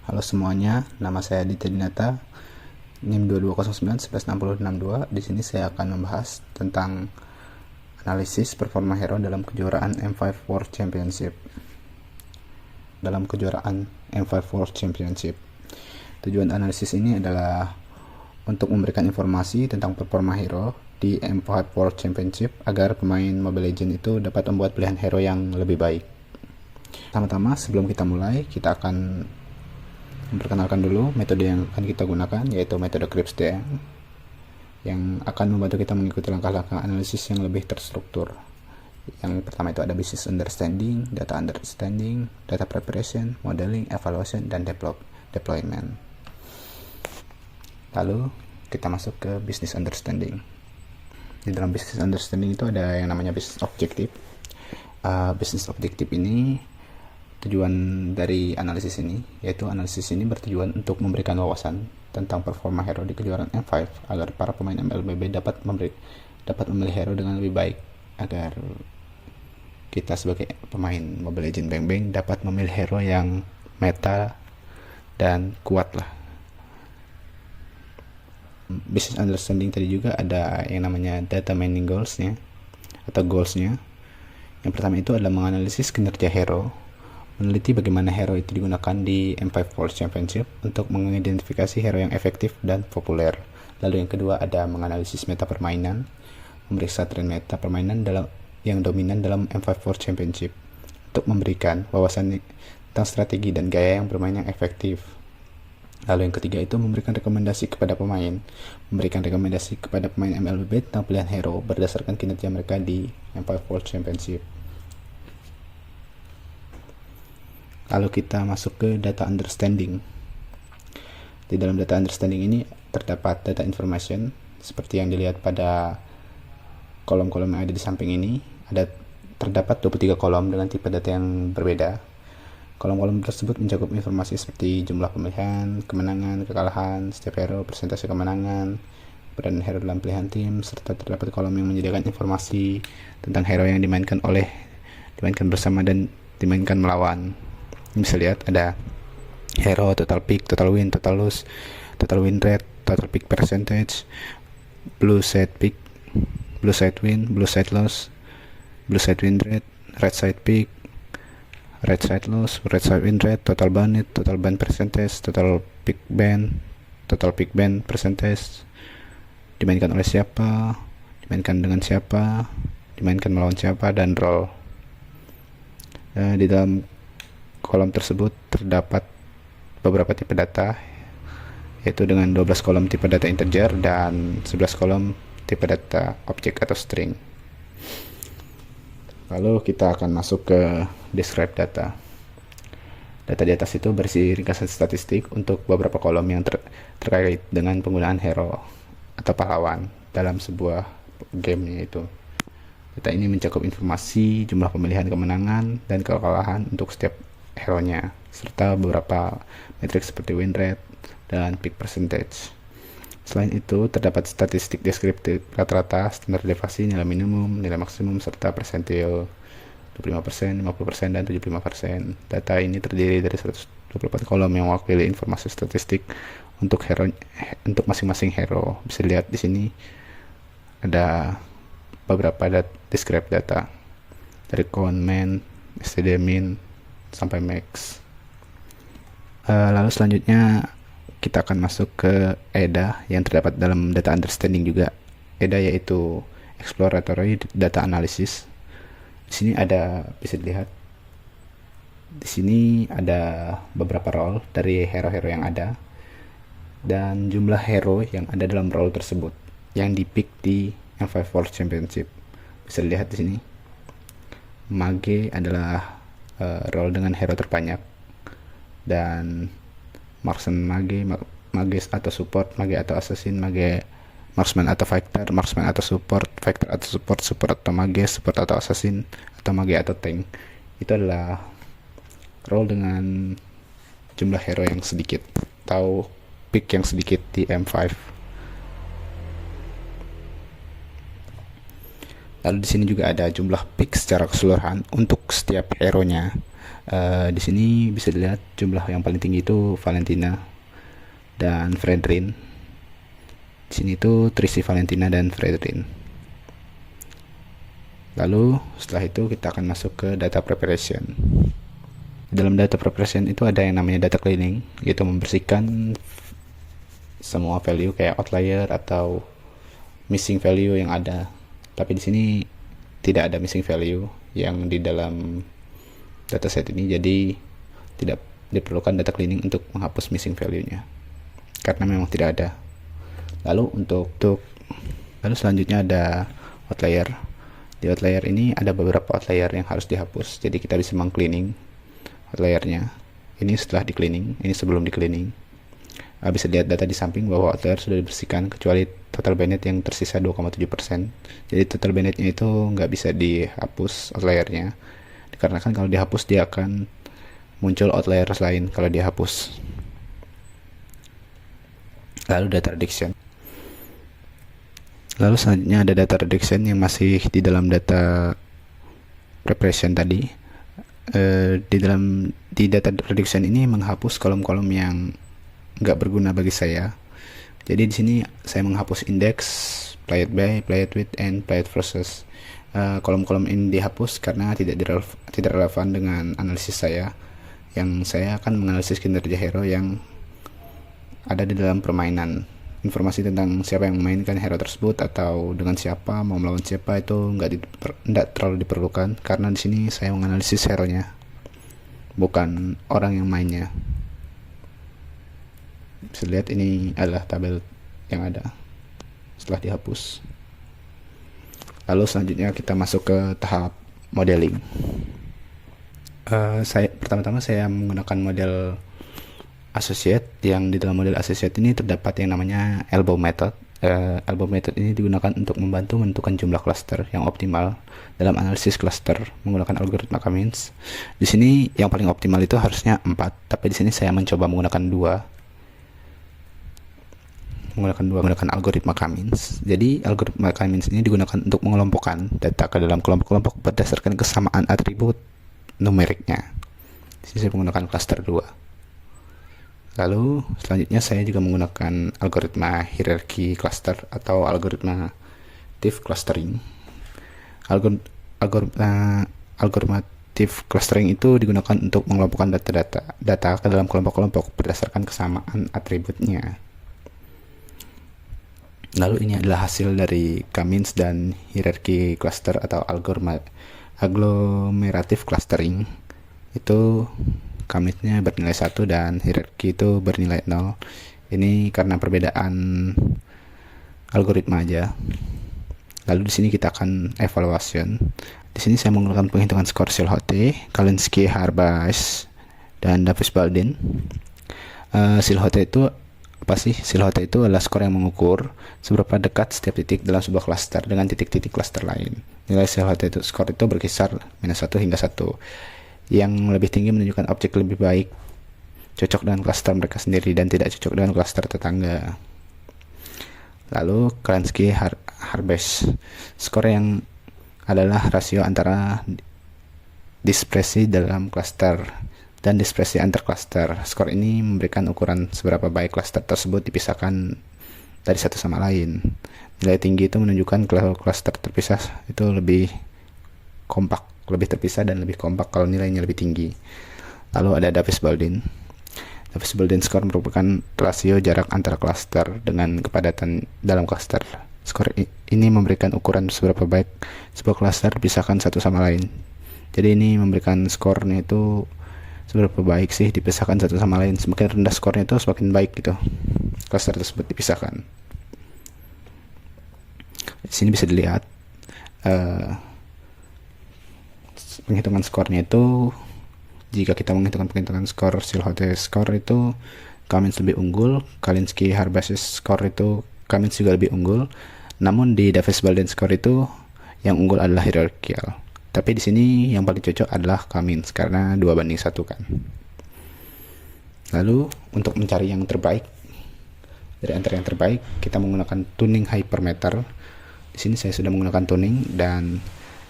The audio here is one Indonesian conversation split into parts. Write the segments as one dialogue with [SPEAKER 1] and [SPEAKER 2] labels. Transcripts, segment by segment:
[SPEAKER 1] Halo semuanya, nama saya Aditya Dinata, NIM 2209-116062. Di sini saya akan membahas tentang analisis performa hero dalam kejuaraan M5 World Championship. Tujuan analisis ini adalah untuk memberikan informasi tentang performa hero di M5 World Championship agar pemain Mobile Legends itu dapat membuat pilihan hero yang lebih baik. Pertama-tama, sebelum kita mulai, kita akan memperkenalkan dulu metode yang akan kita gunakan, yaitu metode CRISPR yang akan membantu kita mengikuti langkah-langkah analisis yang lebih terstruktur. Yang pertama itu ada business understanding, data preparation, modeling, evaluation, dan deployment. Lalu kita masuk ke business understanding. Di dalam business understanding itu ada yang namanya business objective. Business objective ini, tujuan dari analisis ini, yaitu analisis ini bertujuan untuk memberikan wawasan tentang performa hero di kejuaraan M5 agar para pemain MLBB dapat memilih hero dengan lebih baik, agar kita sebagai pemain Mobile Legends Bang Bang dapat memilih hero yang meta dan kuat lah. Business understanding tadi juga ada yang namanya data mining goalsnya atau goalsnya. Yang pertama itu adalah menganalisis kinerja hero, meneliti bagaimana hero itu digunakan di M5 World Championship untuk mengidentifikasi hero yang efektif dan populer. Lalu yang kedua ada menganalisis meta permainan, memeriksa tren meta permainan yang dominan dalam M5 World Championship untuk memberikan wawasan tentang strategi dan gaya yang bermain yang efektif. Lalu yang ketiga itu memberikan rekomendasi kepada pemain MLBB tentang pilihan hero berdasarkan kinerja mereka di M5 World Championship. Lalu kita masuk ke data understanding. Di dalam data understanding ini terdapat data information seperti yang dilihat pada kolom-kolom yang ada di samping ini. Terdapat 23 kolom dengan tipe data yang berbeda. Kolom-kolom tersebut mencakup informasi seperti jumlah pemilihan, kemenangan, kekalahan, setiap hero, persentase kemenangan, peran hero dalam pilihan tim, serta terdapat kolom yang menyediakan informasi tentang hero yang dimainkan bersama dan dimainkan melawan. Bisa lihat ada hero, total pick, total win, total lose, total win rate, total pick percentage, blue side pick, blue side win, blue side loss, blue side win rate, red side pick, red side loss, red side win rate, total ban percentage, total pick ban percentage, dimainkan oleh siapa, dimainkan dengan siapa, dimainkan melawan siapa, dan role. Di dalam kolom tersebut terdapat beberapa tipe data, yaitu dengan 12 kolom tipe data integer dan 11 kolom tipe data objek atau string. Lalu kita akan masuk ke describe data. Data di atas itu berisi ringkasan statistik untuk beberapa kolom yang terkait dengan penggunaan hero atau pahlawan dalam sebuah game, yaitu data ini mencakup informasi jumlah pemilihan kemenangan dan kekalahan untuk setiap hero-nya, serta beberapa metrik seperti win rate dan pick percentage. Selain itu, terdapat statistik deskriptif rata-rata, standar deviasi, nilai minimum, nilai maksimum, serta persentil 25%, 50%, dan 75%. Data ini terdiri dari 124 kolom yang mewakili informasi statistik untuk masing-masing hero. Bisa dilihat di sini ada beberapa describe data dari count, main, std min, sampai max. Lalu selanjutnya kita akan masuk ke EDA yang terdapat dalam data understanding juga. EDA yaitu exploratory data analysis. Di sini bisa dilihat di sini ada beberapa role dari hero-hero yang ada dan jumlah hero yang ada dalam role tersebut yang dipick di M5 World Championship. Bisa dilihat di sini Mage adalah role dengan hero terbanyak, dan marksman mage atau support, mage atau assassin, mage marksman atau fighter, marksman atau support, fighter atau support atau mage, support atau assassin, atau mage atau tank. Itu adalah role dengan jumlah hero yang sedikit atau pick yang sedikit di M5. Lalu di sini juga ada jumlah pick secara keseluruhan untuk setiap hero-nya. Di sini bisa dilihat jumlah yang paling tinggi itu Valentina dan Fredrin. Di sini itu Trisi, Valentina, dan Fredrin. Lalu setelah itu kita akan masuk ke data preparation. Dalam data preparation itu ada yang namanya data cleaning, yaitu membersihkan semua value kayak outlier atau missing value yang ada. Tapi di sini tidak ada missing value yang di dalam dataset ini, jadi tidak diperlukan data cleaning untuk menghapus missing value-nya karena memang tidak ada. Lalu selanjutnya ada outlier. Di outlier ini ada beberapa outlier yang harus dihapus, jadi kita bisa meng-cleaning outlier-nya. Ini setelah di cleaning, ini sebelum di cleaning. Bisa lihat data di samping bahwa outlier sudah dibersihkan kecuali total banned yang tersisa 2,7%. Jadi total banned-nya itu nggak bisa dihapus outlier-nya, dikarenakan kalau dihapus dia akan muncul outlier lain kalau dihapus. Lalu data reduction. Lalu selanjutnya ada data reduction yang masih di dalam data preparation tadi. Di data reduction ini menghapus kolom-kolom yang nggak berguna bagi saya. Jadi di sini saya menghapus index, played by, played with, and played versus. Kolom-kolom ini dihapus karena tidak relevan dengan analisis saya. Yang saya akan menganalisis kinerja hero yang ada di dalam permainan. Informasi tentang siapa yang memainkan hero tersebut atau dengan siapa, mau melawan siapa, itu nggak terlalu diperlukan karena di sini saya menganalisis hero-nya, bukan orang yang mainnya. Bisa lihat ini adalah tabel yang ada setelah dihapus. Lalu selanjutnya kita masuk ke tahap modeling. Pertama-tama saya menggunakan model associate. Yang di dalam model associate ini terdapat yang namanya elbow method. Elbow method ini digunakan untuk membantu menentukan jumlah cluster yang optimal dalam analisis cluster menggunakan algoritma Cummins. Di sini yang paling optimal itu harusnya 4, tapi di sini saya mencoba menggunakan 2. Menggunakan algoritma Cummins. Jadi algoritma Cummins ini digunakan untuk mengelompokkan data ke dalam kelompok-kelompok berdasarkan kesamaan atribut numeriknya. Di sini saya menggunakan cluster 2. Lalu selanjutnya saya juga menggunakan algoritma hierarchy cluster atau algoritmative clustering. Algoritmative clustering itu digunakan untuk mengelompokkan data ke dalam kelompok-kelompok berdasarkan kesamaan atributnya. Lalu ini adalah hasil dari Cummins dan hierarchy cluster atau agglomerative clustering. Itu Cummins-nya bernilai 1 dan hierarchy itu bernilai 0. Ini karena perbedaan algoritma aja. Lalu di sini kita akan evaluation. Di sini saya menggunakan penghitungan skor Silhouette, Kalinski, Harbais, dan Davis-Baldwin. Silhouette itu apa sih? Silhouette itu adalah skor yang mengukur seberapa dekat setiap titik dalam sebuah cluster dengan titik-titik cluster lain. Nilai Silhouette itu skor itu berkisar -1 hingga 1. Yang lebih tinggi menunjukkan objek lebih baik cocok dengan cluster mereka sendiri dan tidak cocok dengan cluster tetangga. Lalu Kalinski Harbais, skor yang adalah rasio antara dispersi dalam cluster dan dispersi antar cluster. Skor ini memberikan ukuran seberapa baik cluster tersebut dipisahkan dari satu sama lain. Nilai tinggi itu menunjukkan cluster terpisah itu lebih kompak, lebih terpisah dan lebih kompak kalau nilainya lebih tinggi. Lalu ada Davis-Baldwin. Davis-Baldwin skor merupakan rasio jarak antara cluster dengan kepadatan dalam cluster. Skor ini memberikan ukuran seberapa baik sebuah cluster dipisahkan satu sama lain. Jadi ini memberikan skornya itu seberapa baik sih dipisahkan satu sama lain. Semakin rendah skornya itu semakin baik gitu cluster tersebut dipisahkan. Di sini bisa dilihat penghitungan skornya itu. Jika kita penghitungan skor Silhouette skor itu Cummins lebih unggul, Kalinski Harbais skor itu Cummins juga lebih unggul. Namun di Davis-Baldwin skor itu yang unggul adalah hierarchical. Tapi di sini yang paling cocok adalah Cummins karena 2:1 kan. Lalu untuk mencari yang terbaik dari antara yang terbaik, kita menggunakan tuning hypermeter. Di sini saya sudah menggunakan tuning dan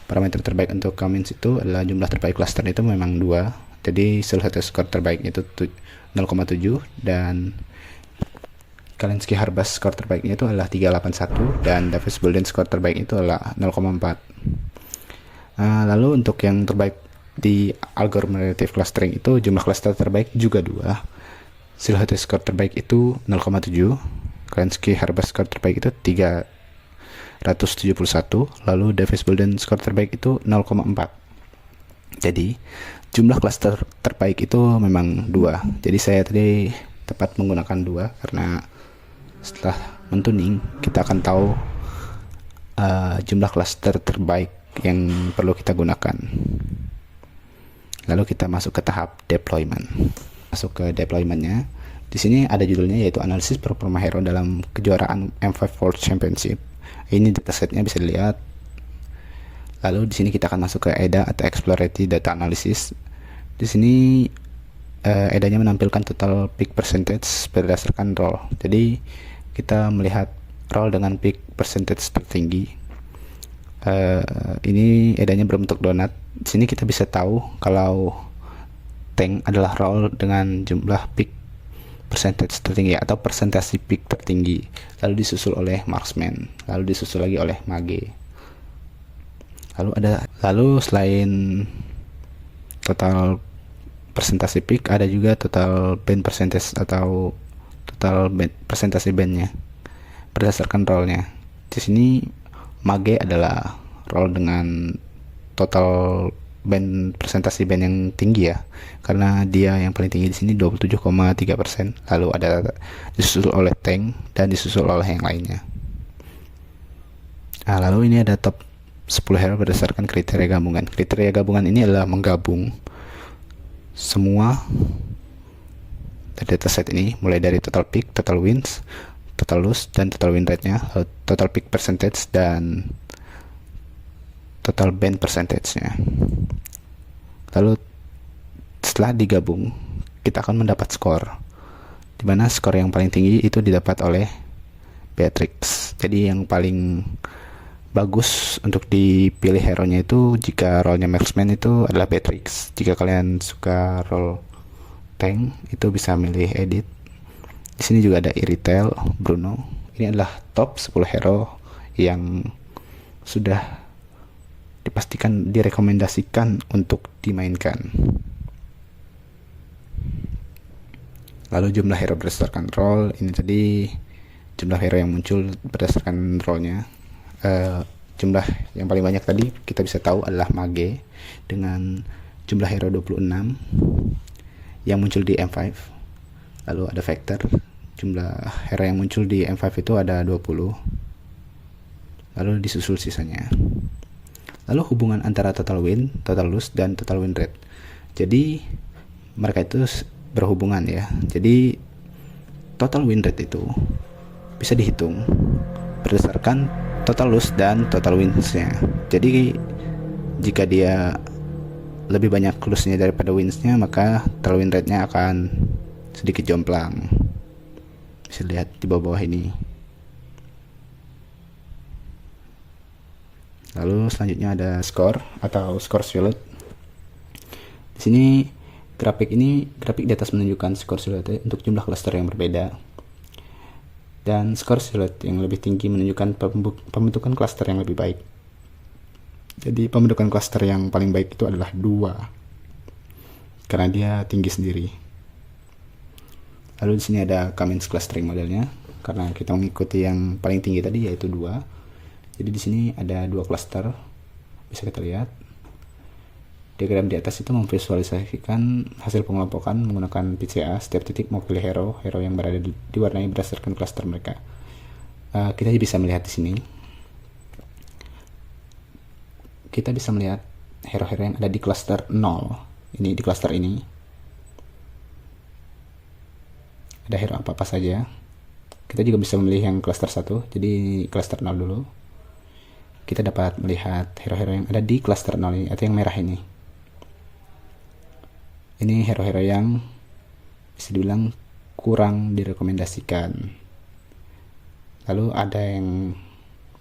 [SPEAKER 1] parameter terbaik untuk Cummins itu adalah jumlah terbaik cluster itu memang 2, Jadi salah satu skor terbaiknya itu 0,7, dan Kalinski Harbas skor terbaiknya itu adalah 381, dan Davis Bolden skor terbaik itu adalah 0,4. Lalu untuk yang terbaik di algoritma relative clustering itu jumlah cluster terbaik juga 2. Silhouette skor terbaik itu 0,7, Kalinski Harbas skor terbaik itu 371, lalu Davis Bolden skor terbaik itu 0,4. Jadi jumlah cluster terbaik itu memang 2. Jadi saya tadi tepat menggunakan 2 karena setelah mentuning kita akan tahu jumlah cluster terbaik yang perlu kita gunakan. Lalu kita masuk ke tahap deployment. Masuk ke deploymentnya. Di sini ada judulnya yaitu analisis performa hero dalam kejuaraan M5 World Championship. Ini datasetnya bisa dilihat. Lalu di sini kita akan masuk ke EDA atau Exploratory Data Analysis. Di sini EDA-nya menampilkan total peak percentage berdasarkan role. Jadi kita melihat role dengan peak percentage tertinggi. Ini EDA-nya berbentuk donat. Di sini kita bisa tahu kalau tank adalah role dengan jumlah peak percentage tertinggi atau persentase peak tertinggi, lalu disusul oleh marksman, lalu disusul lagi oleh mage. Lalu selain total persentase peak, ada juga total band percentage atau total persentase bandnya berdasarkan role-nya. Di sini mage adalah role dengan total band presentasi band yang tinggi ya, karena dia yang paling tinggi di sini 27,3%. Lalu ada disusul oleh tank dan disusul oleh yang lainnya. Lalu ini ada top 10 hero berdasarkan kriteria gabungan. Kriteria gabungan ini adalah menggabung semua dataset ini, mulai dari total peak, total wins, total lose, dan total win rate-nya, total peak percentage, dan total band percentage-nya. Lalu setelah digabung, kita akan mendapat skor, dimana skor yang paling tinggi itu didapat oleh Beatrix. Jadi yang paling bagus untuk dipilih hero-nya itu, jika role-nya marksman itu adalah Beatrix. Jika kalian suka role tank, itu bisa milih edit. Di sini juga ada Iritel, Bruno. Ini adalah top 10 hero yang sudah dipastikan direkomendasikan untuk dimainkan. Lalu jumlah hero berdasarkan role, ini tadi jumlah hero yang muncul berdasarkan role-nya. Jumlah yang paling banyak tadi kita bisa tahu adalah mage dengan jumlah hero 26 yang muncul di M5. Lalu ada vector, jumlah hero yang muncul di M5 itu ada 20. Lalu disusul sisanya. Lalu hubungan antara total win, total lose, dan total win rate. Jadi mereka itu berhubungan ya. Jadi total win rate itu bisa dihitung berdasarkan total lose dan total wins-nya. Jadi jika dia lebih banyak lose-nya daripada wins-nya, maka total win rate-nya akan sedikit jomplang. Bisa lihat di bawah-bawah ini. Lalu selanjutnya ada skor atau skor silhouette. Di sini grafik di atas menunjukkan skor silhouette untuk jumlah cluster yang berbeda. Dan skor silhouette yang lebih tinggi menunjukkan pembentukan cluster yang lebih baik. Jadi pembentukan cluster yang paling baik itu adalah 2. Karena dia tinggi sendiri. Lalu di sini ada Cummins clustering modelnya, karena kita mengikuti yang paling tinggi tadi yaitu 2. Jadi di sini ada 2 cluster, bisa kita lihat. Diagram di atas itu memvisualisasikan hasil pengelompokan menggunakan PCA. Setiap titik mewakili hero yang berada diwarnai berdasarkan cluster mereka. Kita bisa melihat di sini. Kita bisa melihat hero-hero yang ada di cluster 0. Ini di cluster ini. Ada hero apa-apa saja. Kita juga bisa memilih yang cluster 1. Jadi cluster 0 dulu. Kita dapat melihat hero-hero yang ada di cluster 0 ini, atau yang merah ini. Ini hero-hero yang bisa dibilang kurang direkomendasikan. Lalu ada yang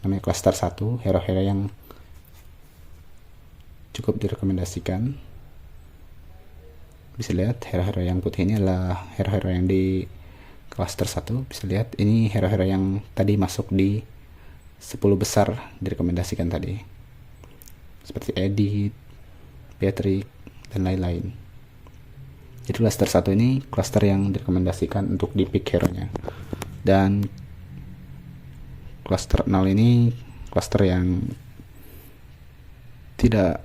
[SPEAKER 1] namanya cluster 1, hero-hero yang cukup direkomendasikan. bisa lihat hero-hero yang putih ini adalah hero-hero yang di cluster 1. Bisa lihat ini hero-hero yang tadi masuk di 10 besar direkomendasikan tadi, seperti Edit, Patrick, dan lain-lain. Jadi cluster 1 ini cluster yang direkomendasikan untuk di pick hero-nya, dan cluster 0 ini cluster yang tidak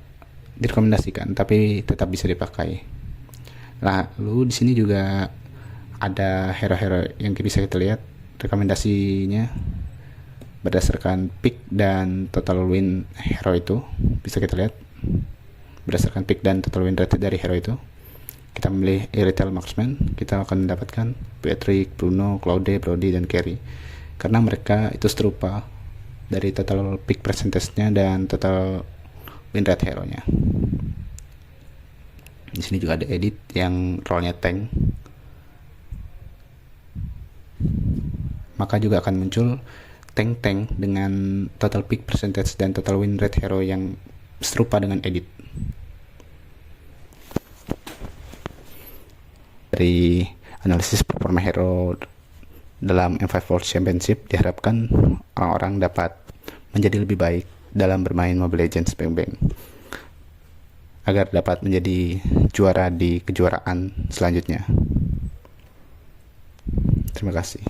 [SPEAKER 1] direkomendasikan tapi tetap bisa dipakai. Lalu di sini juga ada hero-hero yang bisa kita lihat rekomendasinya berdasarkan pick dan total win hero itu. Bisa kita lihat berdasarkan pick dan total win rate dari hero itu. Kita memilih Retail Marksman, kita akan mendapatkan Patrick, Bruno, Claude, Brody, dan Carry, karena mereka itu serupa dari total pick percentage-nya dan total win rate hero-nya. Di sini juga ada Edit yang role-nya tank. Maka juga akan muncul tank-tank dengan total pick percentage dan total win rate hero yang serupa dengan Edit. Dari analisis performa hero dalam M5 World Championship, diharapkan orang-orang dapat menjadi lebih baik dalam bermain Mobile Legends Bang Bang, agar dapat menjadi juara di kejuaraan selanjutnya. Terima kasih.